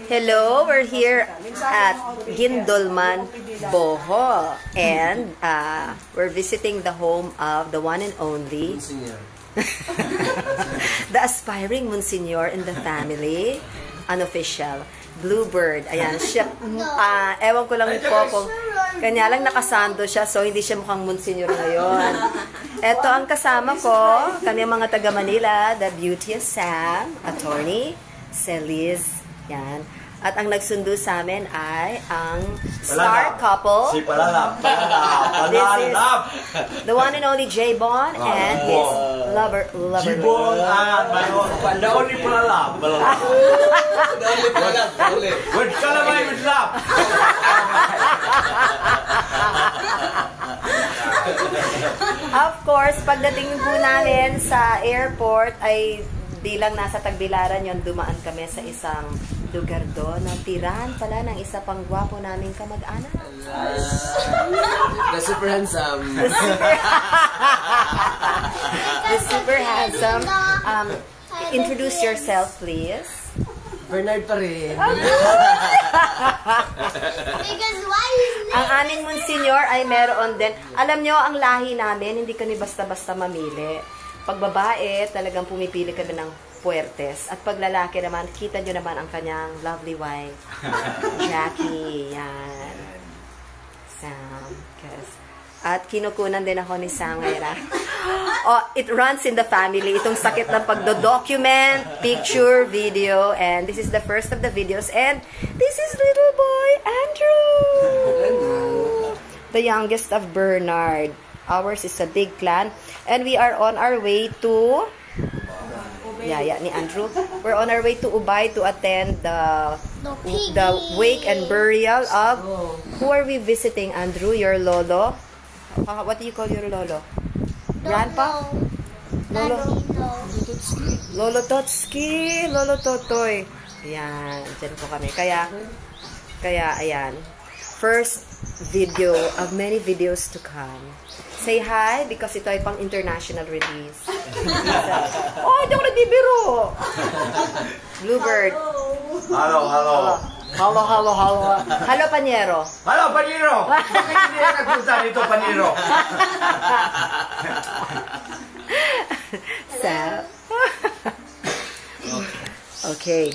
Hello, we're here at Gindolman, Boho, and we're visiting the home of the one and only the aspiring Monsignor in the family, unofficial, Bluebird. Ayan, siya, ewan ko lang po kung kanya lang nakasando siya, so hindi siya mukhang Monsignor ngayon. Ito ang kasama ko, kami mga taga Manila, the beauteous Sam, attorney, Celiz, yan. At ang nagsundo sa amin ay ang star couple. Si Palalap. This is the one and only J-Bon and his lover. J-Bon and the only Palalap. With Calamay with love. Of course, pagdating po namin sa airport ay di lang nasa Tagbilaran yon, dumaan kami sa isang lugar doon na tirahan pala ng isa pang gwapo naming kamag-anak. The super handsome. The super handsome. Introduce yourself, please. Bernard pa rin. Ang aming Monsignor ay meron din. Alam nyo, ang lahi namin, hindi kami basta-basta mamili. Pag babae, talagang pumipili kami ng puwertes. At pag lalaki naman, kita nyo naman ang kanyang lovely wife, Jackie. Yan. Sam. At kinukunan din ako ni Sam ngayon. Oh, it runs in the family. Itong sakit ng pagdo-document, picture, video. And this is the first of the videos. And this is little boy, Andrew. The youngest of Bernard. Ours is a big clan. And we are on our way to ni Andrew. We're on our way to Ubay to attend the wake and burial of, who are we visiting, Andrew? Your lolo? What do you call your lolo? Grandpa? Lolo? Lolo Totski. Lolo Totoy. Ayan. Diyan po kami. Kaya, ayan. First video of many videos to come. Say hi because ito ay pang international release. Oh, hindi ako nagbibiro. Bluebird. Hello. Hello, Panyero. Hello, Paniro. Bakit hindi na nagpunta dito, Paniro? So, okay.